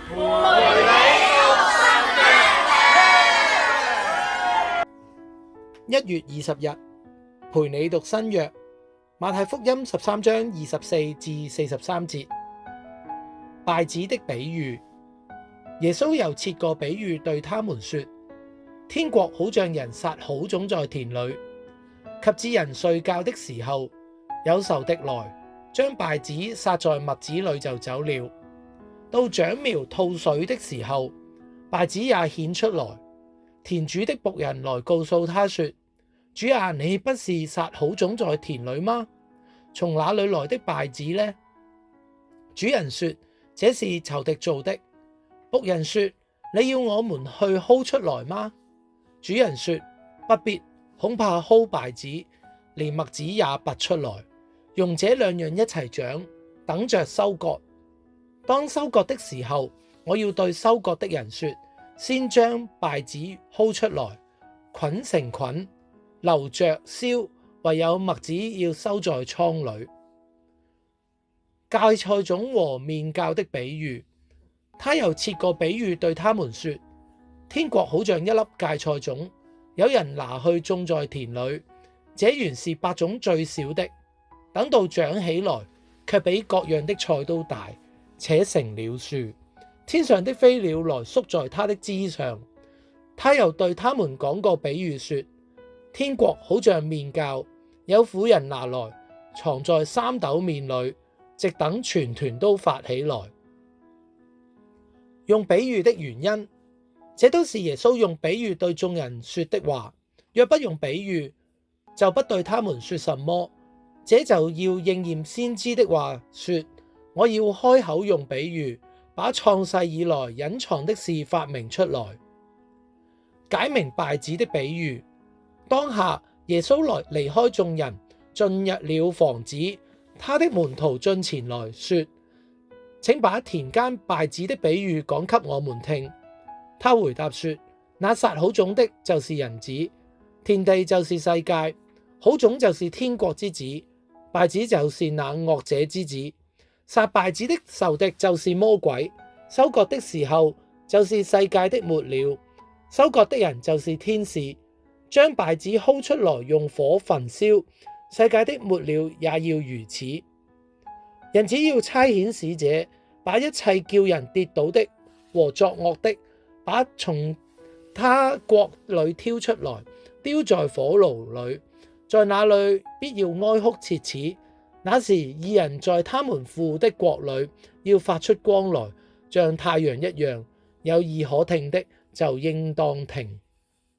陪你讀新約。1月20日，陪你讀新約。馬太福音13章24至43節。稗子的比喻。耶穌又設個比喻對他們說：天國好像人撒好種在田裏，及至人睡覺的時候，有仇敵來，將稗子撒在麥子裏就走了。到長苗吐穗的時候，稗子也顯出來。田主的僕人來告訴他說：主啊，你不是撒好種在田裏嗎？從哪裏來的稗子呢？主人說：這是仇敵做的。僕人說：你要我們去薅出來嗎？主人說：不必，恐怕薅稗子，連麥子也拔出來，用這兩樣一齊長，等着收割。當收割的時候，我要對收割的人說：先將稗子薅出來，捆成捆，留着燒；唯有麥子要收在倉裏。芥菜種和麵酵的比喻。他又設個比喻對他們說：天國好像一粒芥菜種，有人拿去種在田裏，這原是百種最小的，等到長起來，卻比各樣的菜都大，且成了樹，天上的飛鳥來宿在它的枝上。他又對他們講個比喻說：天國好像麵酵，有婦人拿來藏在3斗麵裏，直等全團都發起來。用比喻的原因，這都是耶穌用比喻對眾人說的話。若不用比喻，就不對他們說什麼。這就要應驗先知的話說：我要開口用比喻，把創世以來隱藏的事發明出來。解明稗子的比喻。當下耶穌來離開眾人，進入了房子，他的門徒進前來說：請把田間稗子的比喻講給我們聽。他回答說：那撒好種的，就是人子；田地就是世界。好種就是天國之子，稗子就是那惡者之子。撒稗子的仇敵就是魔鬼。收割的時候，就是世界的末了；收割的人就是天使。將稗子薅出來，用火焚燒。世界的末了也要如此。人子要差遣使者，把一切叫人跌倒的和作惡的，把從他國裏挑出來，丟在火爐裏，在那裏必要哀哭切齒。那時義人在他們父的國裏要發出光來，像太陽一樣。有耳可聽的就應當聽。